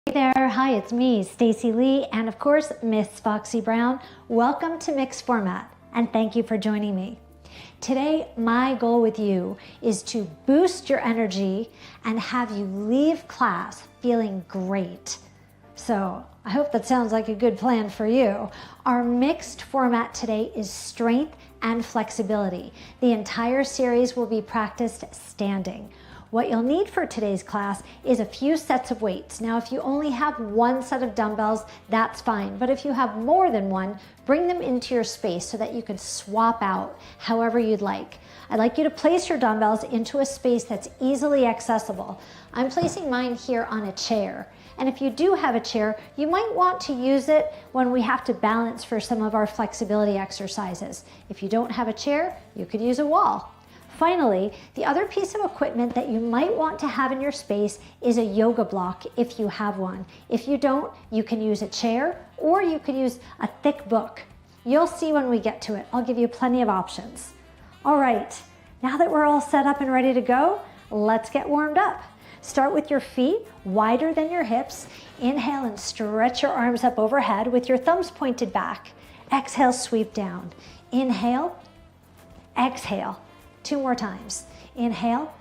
Hey there, hi, it's me, Stacey Lei, and of course, Miss Foxy Brown. Welcome to Mixed Format, and thank you for joining me. Today, my goal with you is to boost your energy and have you leave class feeling great. So, I hope that sounds like a good plan for you. Our mixed format today is strength and flexibility. The entire series will be practiced standing. What you'll need for today's class is a few sets of weights. Now, if you only have one set of dumbbells, that's fine. But if you have more than one, bring them into your space so that you can swap out however you'd like. I'd like you to place your dumbbells into a space that's easily accessible. I'm placing mine here on a chair. And if you do have a chair, you might want to use it when we have to balance for some of our flexibility exercises. If you don't have a chair, you could use a wall. Finally, the other piece of equipment that you might want to have in your space is a yoga block if you have one. If you don't, you can use a chair or you could use a thick book. You'll see when we get to it. I'll give you plenty of options. All right, now that we're all set up and ready to go, let's get warmed up. Start with your feet wider than your hips. Inhale and stretch your arms up overhead with your thumbs pointed back. Exhale, sweep down. Inhale, exhale. 2 more times. Inhale,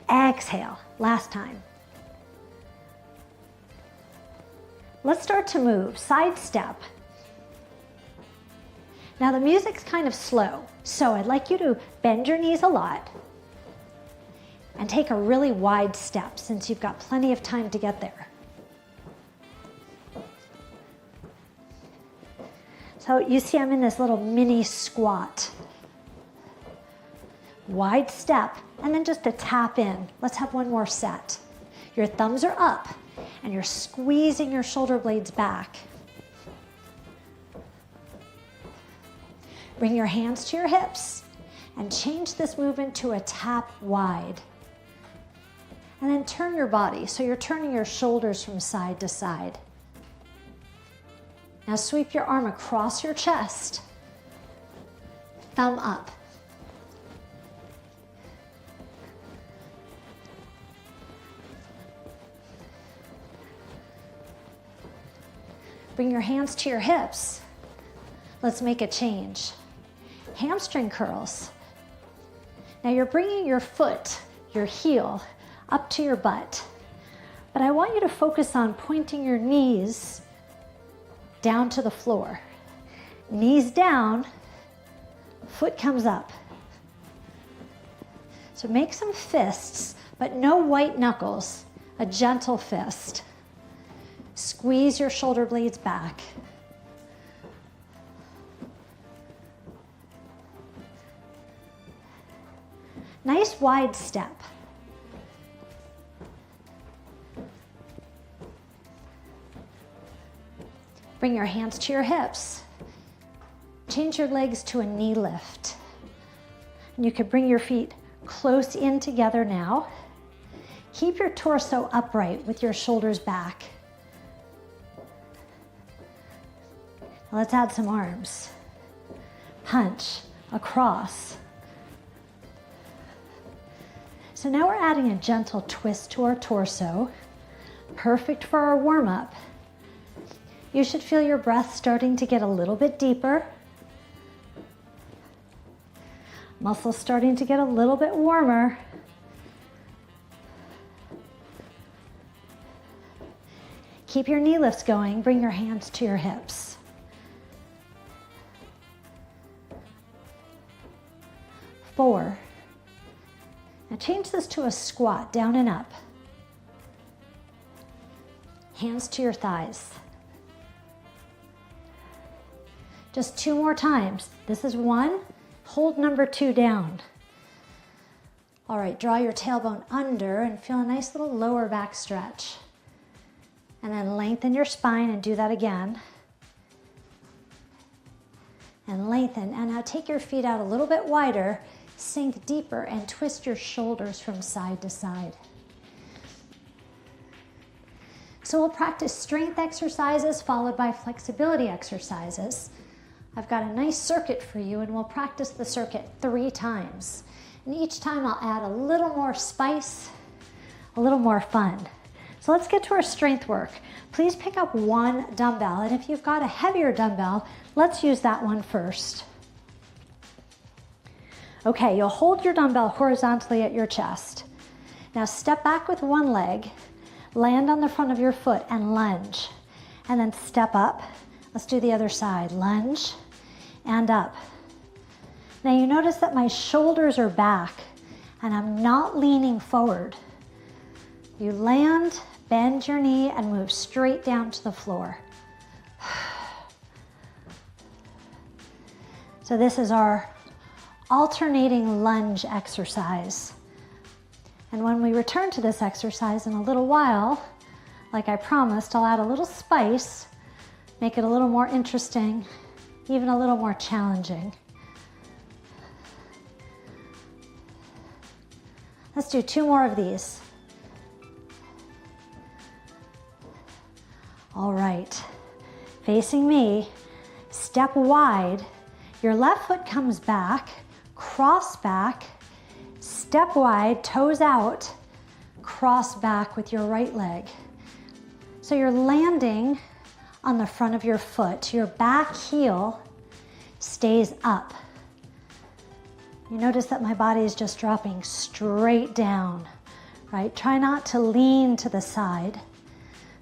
exhale. Last time. Let's start to move. Side step. Now the music's kind of slow, so I'd like you to bend your knees a lot and take a really wide step since you've got plenty of time to get there. So you see I'm in this little mini squat. Wide step, and then just a tap in. Let's have one more set. Your thumbs are up, and you're squeezing your shoulder blades back. Bring your hands to your hips, and change this movement to a tap wide. And then turn your body, so you're turning your shoulders from side to side. Now sweep your arm across your chest. Thumb up. Bring your hands to your hips. Let's make a change. Hamstring curls. Now you're bringing your foot, your heel, up to your butt. But I want you to focus on pointing your knees down to the floor. Knees down, foot comes up. So make some fists, but no white knuckles, a gentle fist. Squeeze your shoulder blades back. Nice wide step. Bring your hands to your hips. Change your legs to a knee lift. And you can bring your feet close in together now. Keep your torso upright with your shoulders back. Let's add some arms. Punch, across. So now we're adding a gentle twist to our torso. Perfect for our warm-up. You should feel your breath starting to get a little bit deeper. Muscles starting to get a little bit warmer. Keep your knee lifts going. Bring your hands to your hips. Four. Now change this to a squat, down and up. Hands to your thighs. Just 2 more times. This is 1. Hold number 2 down. All right, draw your tailbone under and feel a nice little lower back stretch. And then lengthen your spine and do that again. And lengthen. And now take your feet out a little bit wider. Sink deeper and twist your shoulders from side to side. So we'll practice strength exercises followed by flexibility exercises. I've got a nice circuit for you and we'll practice the circuit 3 times. And each time I'll add a little more spice, a little more fun. So let's get to our strength work. Please pick up one dumbbell, and if you've got a heavier dumbbell, let's use that one first. Okay, you'll hold your dumbbell horizontally at your chest. Now step back with one leg, land on the front of your foot and lunge, and then step up. Let's do the other side, lunge and up. Now you notice that my shoulders are back and I'm not leaning forward. You land, bend your knee and move straight down to the floor. So this is our alternating lunge exercise. And when we return to this exercise in a little while, like I promised, I'll add a little spice, make it a little more interesting, even a little more challenging. Let's do 2 more of these. All right, facing me, step wide, your left foot comes back, cross back, step wide, toes out, cross back with your right leg. So you're landing on the front of your foot. Your back heel stays up. You notice that my body is just dropping straight down, right? Try not to lean to the side.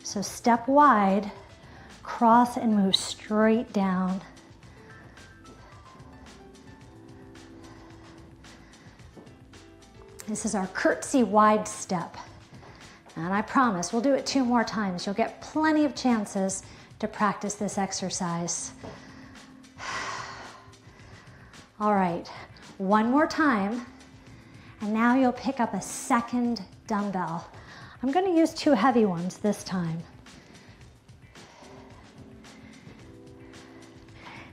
So step wide, cross and move straight down. This is our curtsy wide step. And I promise we'll do it 2 more times. You'll get plenty of chances to practice this exercise. All right, 1 more time. And now you'll pick up a second dumbbell. I'm going to use 2 heavy ones this time.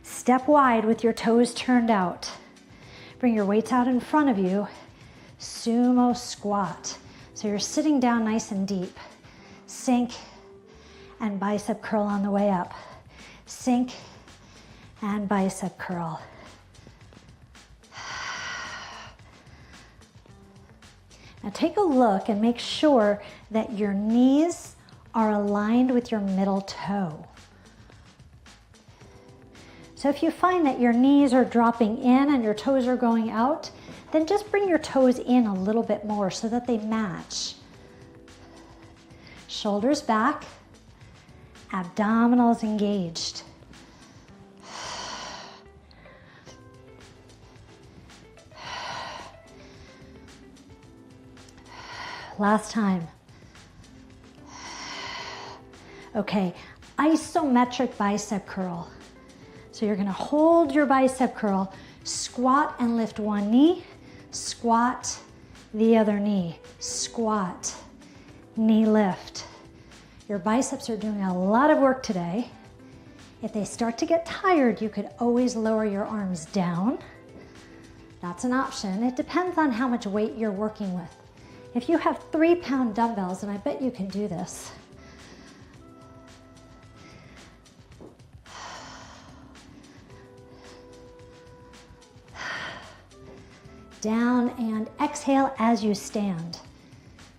Step wide with your toes turned out. Bring your weights out in front of you. Sumo squat. So you're sitting down nice and deep. Sink and bicep curl on the way up. Sink and bicep curl. Now take a look and make sure that your knees are aligned with your middle toe. So if you find that your knees are dropping in and your toes are going out, then just bring your toes in a little bit more so that they match. Shoulders back, abdominals engaged. Last time. Okay, isometric bicep curl. So you're gonna hold your bicep curl, squat and lift one knee, squat the other knee, squat, knee lift. Your biceps are doing a lot of work today. If they start to get tired, you could always lower your arms down. That's an option. It depends on how much weight you're working with. If you have 3-pound dumbbells, and I bet you can do this. Down and exhale as you stand.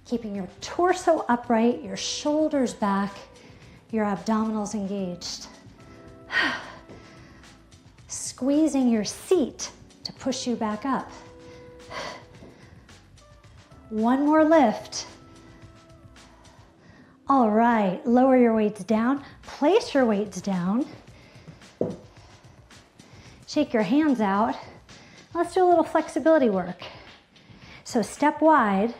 Keeping your torso upright, your shoulders back, your abdominals engaged. Squeezing your seat to push you back up. 1 more lift. All right, lower your weights down, place your weights down. Shake your hands out. Let's do a little flexibility work. So step wide,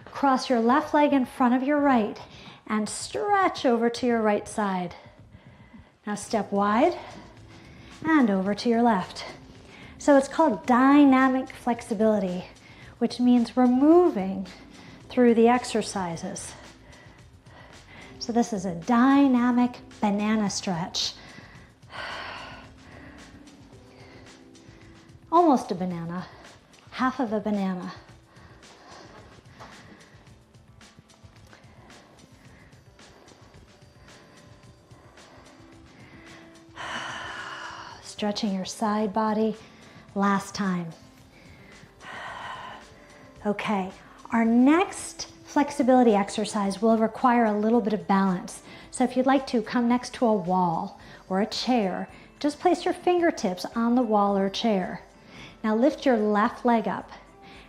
cross your left leg in front of your right, and stretch over to your right side. Now step wide and over to your left. So it's called dynamic flexibility, which means we're moving through the exercises. So this is a dynamic banana stretch. Almost a banana, half of a banana. Stretching your side body, last time. Okay, our next flexibility exercise will require a little bit of balance. So if you'd like to, come next to a wall or a chair. Just place your fingertips on the wall or chair. Now lift your left leg up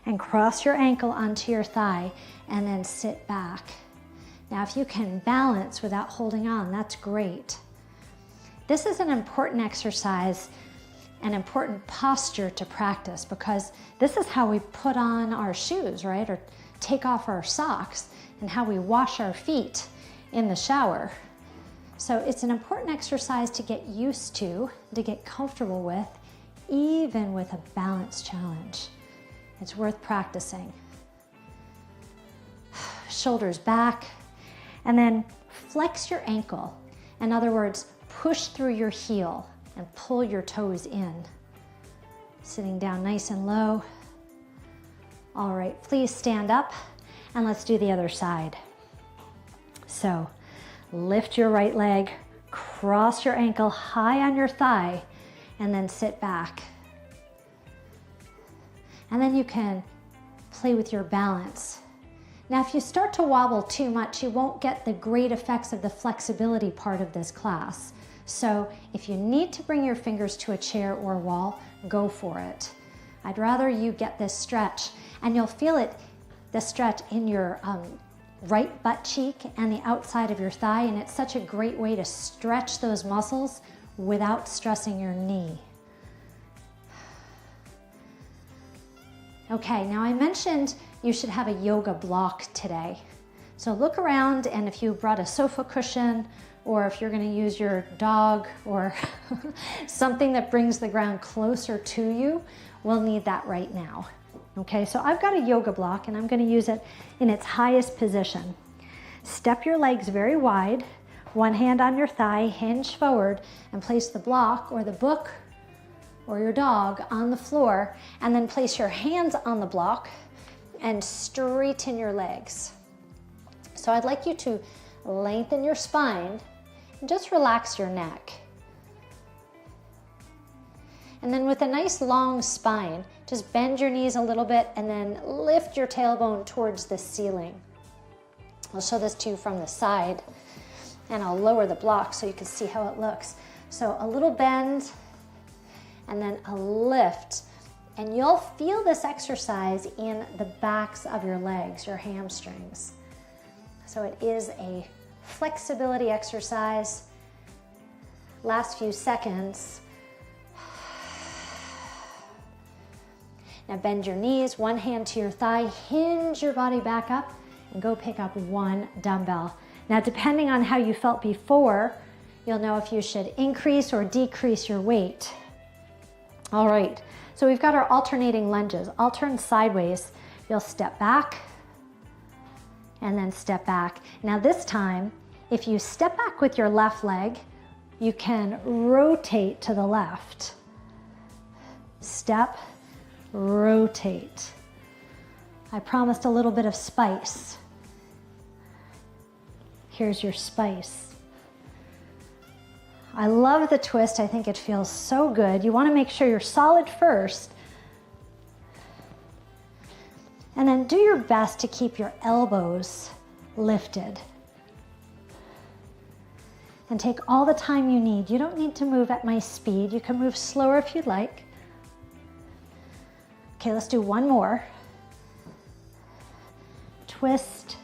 and cross your ankle onto your thigh and then sit back. Now if you can balance without holding on, that's great. This is an important exercise, an important posture to practice, because this is how we put on our shoes, right? Or take off our socks, and how we wash our feet in the shower. So it's an important exercise to get used to get comfortable with, even with a balance challenge. It's worth practicing. Shoulders back, and then flex your ankle. In other words, push through your heel and pull your toes in. Sitting down nice and low. All right, please stand up and let's do the other side. So lift your right leg, cross your ankle high on your thigh, and then sit back. And then you can play with your balance. Now, if you start to wobble too much, you won't get the great effects of the flexibility part of this class. So if you need to bring your fingers to a chair or a wall, go for it. I'd rather you get this stretch, and you'll feel it, the stretch in your right butt cheek and the outside of your thigh, and it's such a great way to stretch those muscles without stressing your knee. Okay, now I mentioned you should have a yoga block today. So look around, and if you brought a sofa cushion, or if you're going to use your dog or something that brings the ground closer to you, we'll need that right now. Okay, so I've got a yoga block, and I'm going to use it in its highest position. Step your legs very wide, one hand on your thigh, hinge forward, and place the block or the book or your dog on the floor, and then place your hands on the block and straighten your legs. So I'd like you to lengthen your spine and just relax your neck. And then with a nice long spine, just bend your knees a little bit and then lift your tailbone towards the ceiling. I'll show this to you from the side, and I'll lower the block so you can see how it looks. So a little bend and then a lift, and you'll feel this exercise in the backs of your legs, your hamstrings. So it is a flexibility exercise. Last few seconds. Now bend your knees, one hand to your thigh, hinge your body back up, and go pick up one dumbbell. Now, depending on how you felt before, you'll know if you should increase or decrease your weight. All right, so we've got our alternating lunges. I'll turn sideways. You'll step back and then step back. Now this time, if you step back with your left leg, you can rotate to the left. Step, rotate. I promised a little bit of spice. Here's your spice. I love the twist. I think it feels so good. You want to make sure you're solid first. And then do your best to keep your elbows lifted. And take all the time you need. You don't need to move at my speed. You can move slower if you'd like. Okay, let's do one more. Twist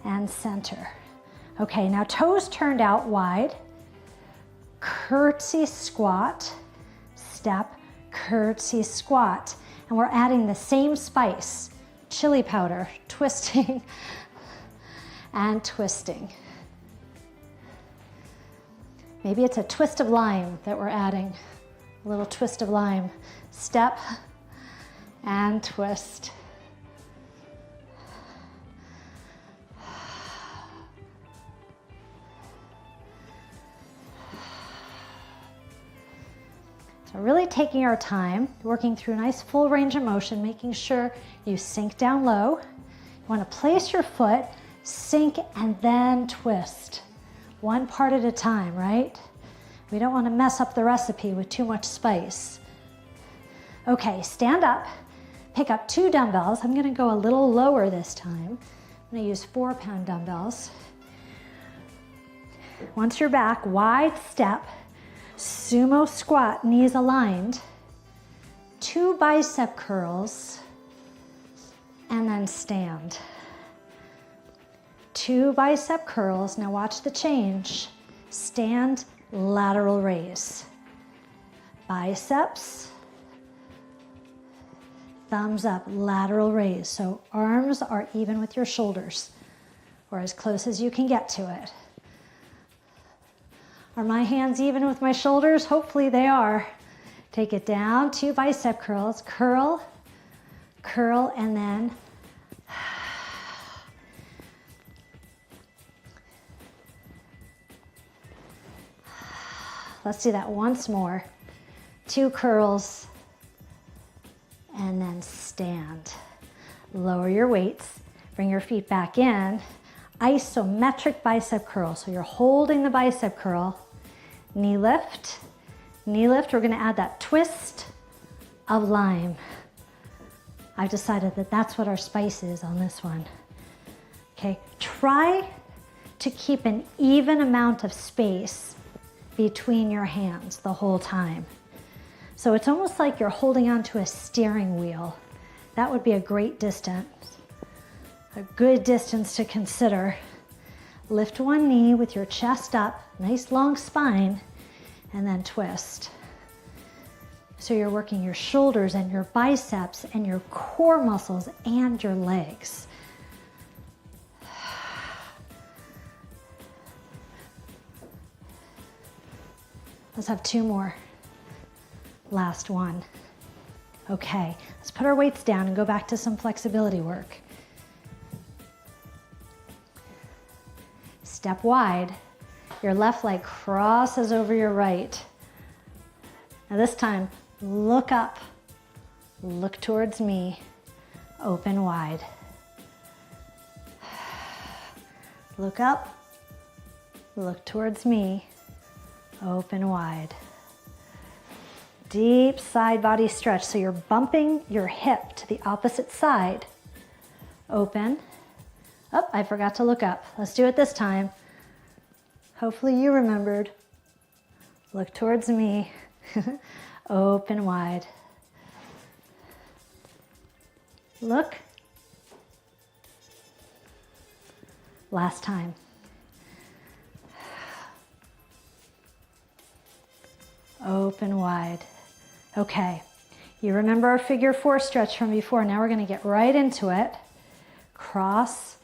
and center. Okay, now toes turned out wide. Curtsy squat, step, curtsy squat. And we're adding the same spice, chili powder, twisting and twisting. Maybe it's a twist of lime that we're adding, a little twist of lime. Step and twist. So really taking our time, working through a nice full range of motion, making sure you sink down low. You want to place your foot, sink, and then twist. One part at a time, right? We don't want to mess up the recipe with too much spice. Okay, stand up, pick up two dumbbells. I'm going to go a little lower this time. I'm gonna use 4-pound dumbbells. Once you're back, wide step, sumo squat, knees aligned, 2 bicep curls, and then stand. 2 bicep curls, now watch the change. Stand, lateral raise. Biceps, thumbs up, lateral raise. So arms are even with your shoulders, or as close as you can get to it. Are my hands even with my shoulders? Hopefully they are. Take it down, 2 bicep curls, curl, curl, and then let's do that once more. 2 curls, and then stand. Lower your weights, bring your feet back in. Isometric bicep curl. So you're holding the bicep curl. Knee lift. Knee lift, we're gonna add that twist of lime. I've decided that that's what our spice is on this one. Okay, try to keep an even amount of space between your hands the whole time. So it's almost like you're holding onto a steering wheel. That would be a great distance, a good distance to consider. Lift one knee with your chest up, nice long spine, and then twist. So you're working your shoulders and your biceps and your core muscles and your legs. Let's have 2 more. Last one. Okay, let's put our weights down and go back to some flexibility work. Step wide. Your left leg crosses over your right. Now this time, look up. Look towards me. Open wide. Look up. Look towards me. Open wide. Deep side body stretch. So you're bumping your hip to the opposite side. Open. Oh, I forgot to look up. Let's do it this time. Hopefully you remembered. Look towards me. Open wide. Look. Last time. Open wide. Okay, you remember our figure 4 stretch from before. Now we're going to get right into it. Cross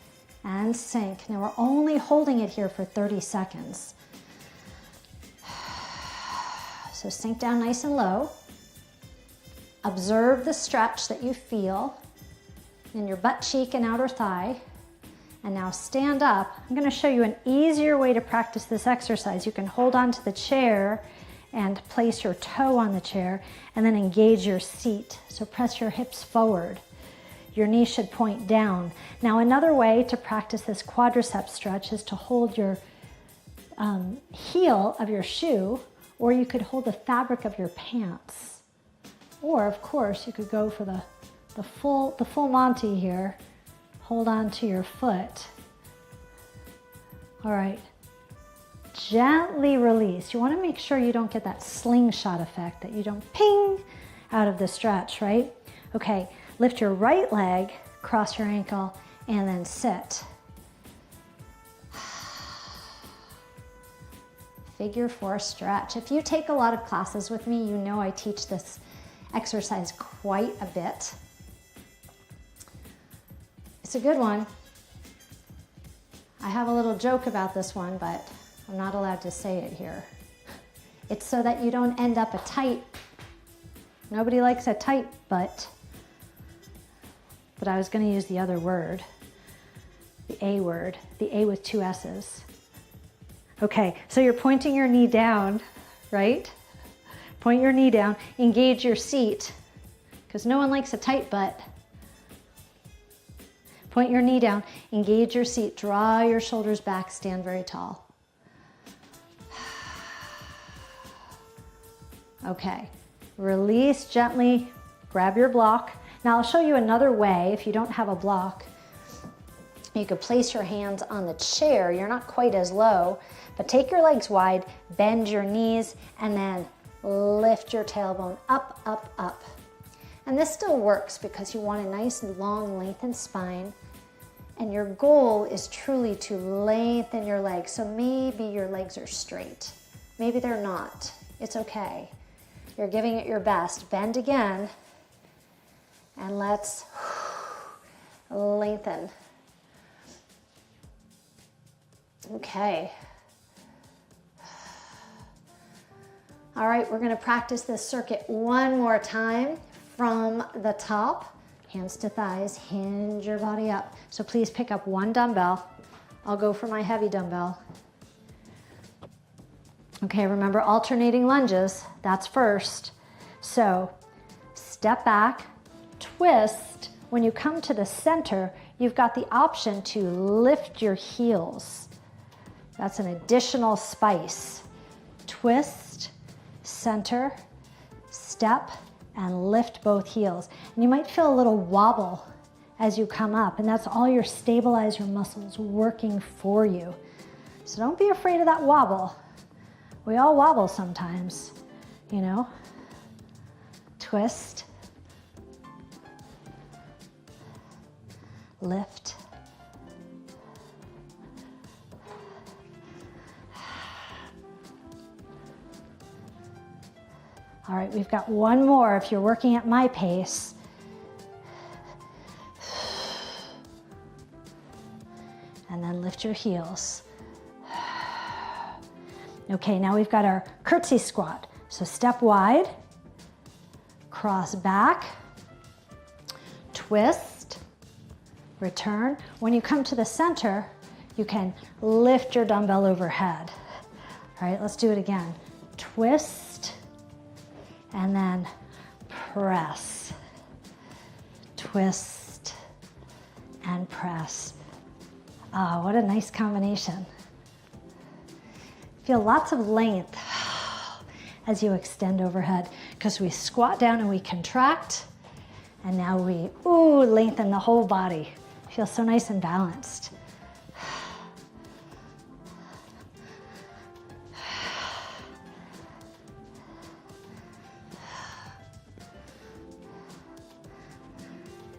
and sink. Now we're only holding it here for 30 seconds. So sink down nice and low. Observe the stretch that you feel in your butt cheek and outer thigh. And now stand up. I'm going to show you an easier way to practice this exercise. You can hold on to the chair and place your toe on the chair and then engage your seat. So press your hips forward. Your knees should point down. Now another way to practice this quadricep stretch is to hold your heel of your shoe, or you could hold the fabric of your pants. Or of course you could go for the full Monty here. Hold on to your foot. All right. Gently release. You want to make sure you don't get that slingshot effect, that you don't ping out of the stretch, right? Okay, lift your right leg, cross your ankle, and then sit. Figure 4 stretch. If you take a lot of classes with me, you know I teach this exercise quite a bit. It's a good one. I have a little joke about this one, but I'm not allowed to say it here. It's so that you don't end up a tight. Nobody likes a tight butt. But I was going to use the other word, the A word, the A with 2 S's. Okay, so you're pointing your knee down, right? Point your knee down, engage your seat, because no one likes a tight butt. Point your knee down, engage your seat, draw your shoulders back, stand very tall. Okay, release gently, grab your block. Now I'll show you another way if you don't have a block. You could place your hands on the chair. You're not quite as low, but take your legs wide, bend your knees, and then lift your tailbone up, up, up. And this still works because you want a nice long lengthened spine, and your goal is truly to lengthen your legs. So maybe your legs are straight. Maybe they're not. It's okay. You're giving it your best. Bend again, and let's lengthen. Okay. All right, we're gonna practice this circuit one more time from the top. Hands to thighs, hinge your body up. So please pick up one dumbbell. I'll go for my heavy dumbbell. Okay, remember alternating lunges, that's first. So step back, twist. When you come to the center, you've got the option to lift your heels. That's an additional spice. Twist, center, step, and lift both heels. And you might feel a little wobble as you come up, and that's all your stabilizer muscles working for you. So don't be afraid of that wobble. We all wobble sometimes, you know. Twist, lift, all right, we've got one more if you're working at my pace. And then lift your heels. Okay, now we've got our curtsy squat. So step wide, cross back, twist, return. When you come to the center, you can lift your dumbbell overhead. All right, let's do it again. Twist, and then press. Twist and press. Oh, what a nice combination. Feel lots of length as you extend overhead, because we squat down and we contract, and now we lengthen the whole body. Feel so nice and balanced.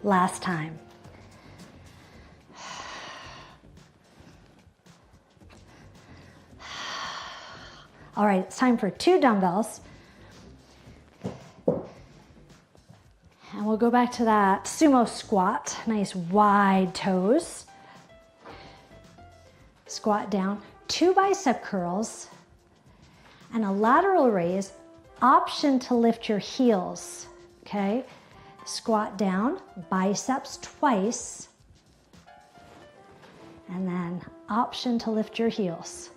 Last time. All right, it's time for 2 dumbbells. And we'll go back to that sumo squat. Nice wide toes. Squat down, 2 bicep curls, and a lateral raise. Option to lift your heels, okay? Squat down, biceps twice, and then option to lift your heels.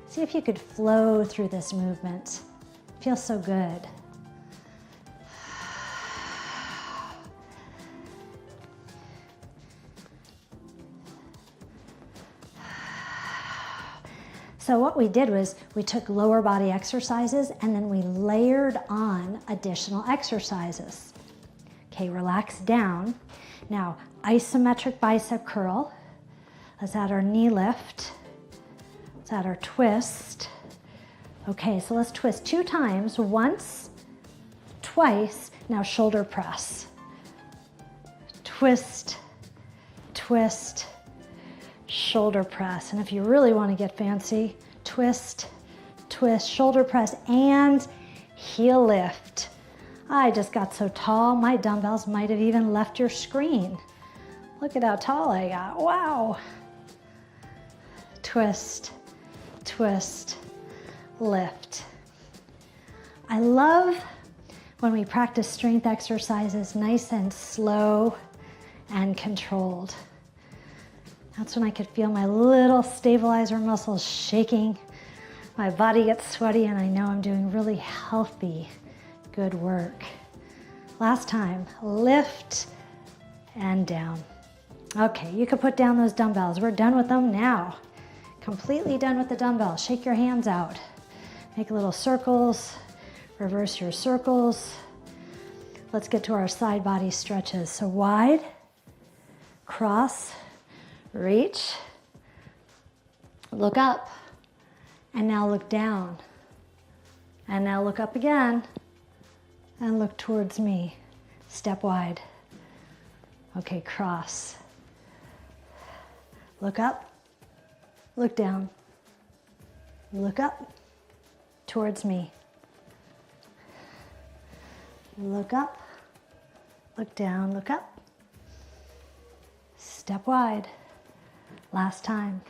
See if you could flow through this movement. It feels so good. So what we did was we took lower body exercises and then we layered on additional exercises. Okay, relax down. Now, isometric bicep curl. Let's add our knee lift. Let's add our twist. Okay, so let's twist 2 times. Once, twice. Now shoulder press. Twist, twist, shoulder press. And if you really want to get fancy, twist, twist, shoulder press, and heel lift. I just got so tall, my dumbbells might have even left your screen. Look at how tall I got. Wow. Twist, twist, lift. I love when we practice strength exercises nice and slow and controlled. That's when I could feel my little stabilizer muscles shaking. My body gets sweaty and I know I'm doing really healthy, good work. Last time, lift and down. Okay, you can put down those dumbbells. We're done with them now. Completely done with the dumbbells. Shake your hands out. Make little circles. Reverse your circles. Let's get to our side body stretches. So wide, cross, reach, look up, and now look down. And now look up again, and look towards me. Step wide. Okay, cross. Look up, look down, look up, towards me. Look up, look down, look up. Step wide. Last time.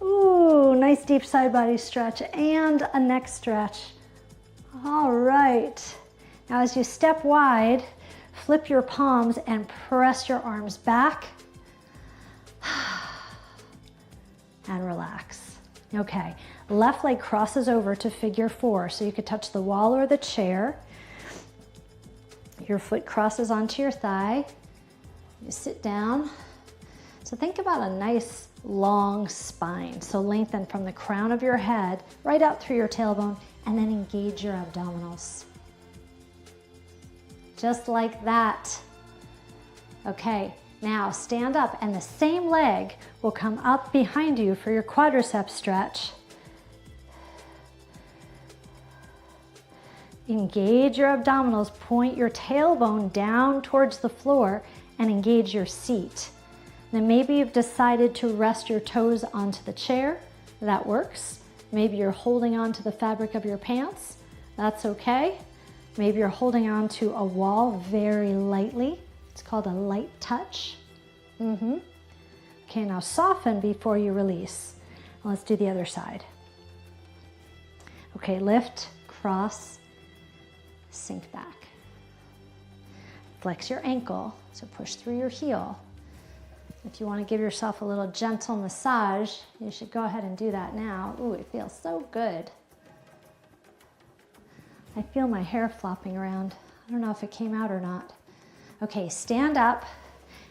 Ooh, nice deep side body stretch and a neck stretch. All right. Now as you step wide, flip your palms and press your arms back and relax. Okay, left leg crosses over to figure four, so you could touch the wall or the chair. Your foot crosses onto your thigh. You sit down. So think about a nice long spine. So lengthen from the crown of your head right out through your tailbone, and then engage your abdominals. Just like that. Okay, now stand up, and the same leg will come up behind you for your quadricep stretch. Engage your abdominals, point your tailbone down towards the floor, and engage your seat. Then maybe you've decided to rest your toes onto the chair. That works. Maybe you're holding on to the fabric of your pants. That's okay. Maybe you're holding on to a wall very lightly. It's called a light touch. Okay, now soften before you release. Let's do the other side. Okay, lift, cross, sink back. Flex your ankle, so push through your heel. If you want to give yourself a little gentle massage, you should go ahead and do that now. Ooh, it feels so good. I feel my hair flopping around. I don't know if it came out or not. Okay, stand up,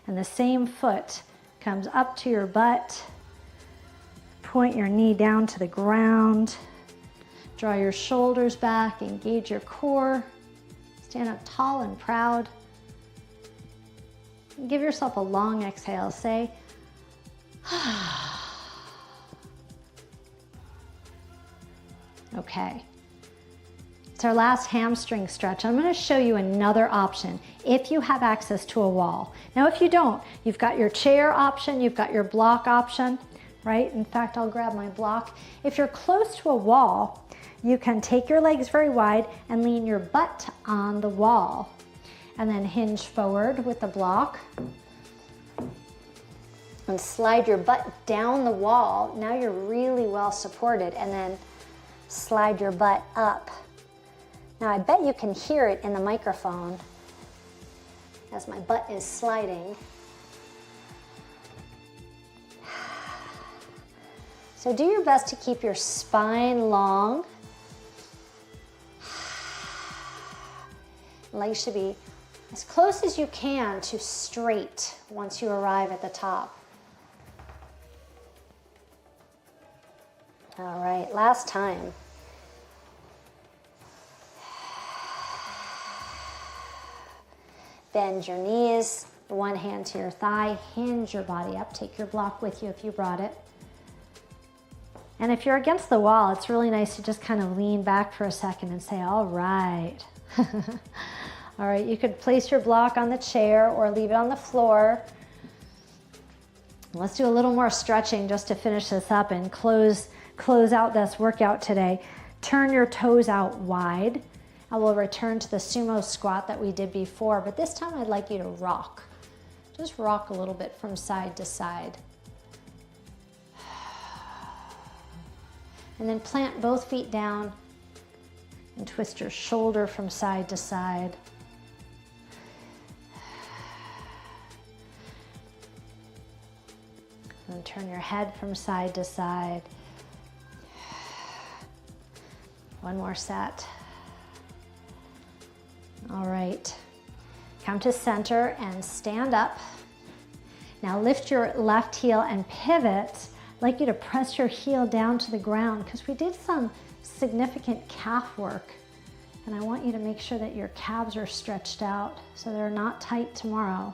and the same foot comes up to your butt. Point your knee down to the ground. Draw your shoulders back, engage your core. Stand up tall and proud. Give yourself a long exhale. Say, okay. It's our last hamstring stretch. I'm going to show you another option if you have access to a wall. Now, if you don't, you've got your chair option, you've got your block option, right? In fact, I'll grab my block. If you're close to a wall, you can take your legs very wide and lean your butt on the wall. And then hinge forward with the block. And slide your butt down the wall. Now you're really well supported. And then slide your butt up. Now I bet you can hear it in the microphone as my butt is sliding. So do your best to keep your spine long. Legs should be as close as you can to straight once you arrive at the top. All right, last time. Bend your knees, one hand to your thigh, hinge your body up, take your block with you if you brought it. And if you're against the wall, it's really nice to just kind of lean back for a second and say, all right. All right, you could place your block on the chair or leave it on the floor. Let's do a little more stretching just to finish this up and close out this workout today. Turn your toes out wide. I will return to the sumo squat that we did before, but this time I'd like you to rock. Just rock a little bit from side to side. And then plant both feet down and twist your shoulder from side to side. And turn your head from side to side. One more set. All right. Come to center and stand up. Now lift your left heel and pivot. I'd like you to press your heel down to the ground because we did some significant calf work And I want you to make sure that your calves are stretched out so they're not tight tomorrow.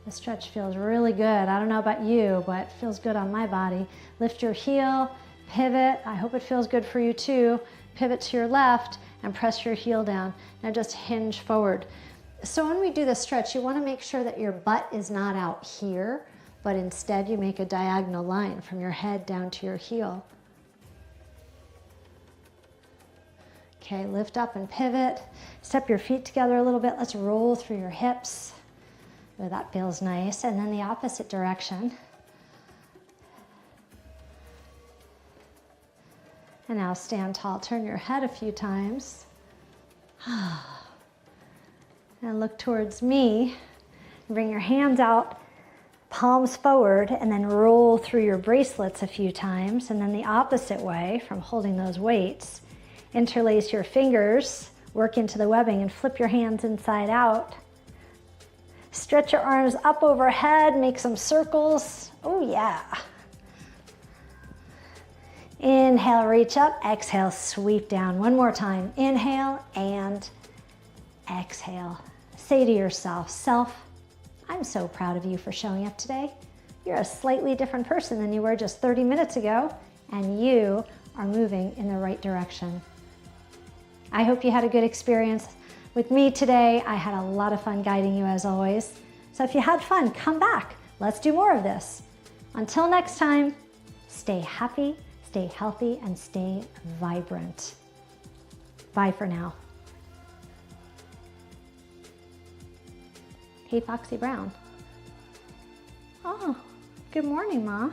The stretch feels really good. I don't know about you, but it feels good on my body. Lift your heel, pivot. I hope it feels good for you too. Pivot to your left and press your heel down. Now just hinge forward. So when we do the stretch, you want to make sure that your butt is not out here, but instead you make a diagonal line from your head down to your heel. Okay, lift up and pivot. Step your feet together a little bit. Let's roll through your hips. Oh, that feels nice. And then the opposite direction. And now stand tall. Turn your head a few times. And look towards me. Bring your hands out, palms forward, and then roll through your bracelets a few times. And then the opposite way from holding those weights. Interlace your fingers, work into the webbing, and flip your hands inside out. Stretch your arms up overhead, make some circles. Oh yeah. Inhale, reach up. Exhale, sweep down. One more time. Inhale and exhale. Say to yourself, self, I'm so proud of you for showing up today. You're a slightly different person than you were just 30 minutes ago, and you are moving in the right direction. I hope you had a good experience with me today. I had a lot of fun guiding you as always. So if you had fun, come back. Let's do more of this. Until next time, stay happy, stay healthy, and stay vibrant. Bye for now. Hey, Foxy Brown. Oh, good morning, Ma.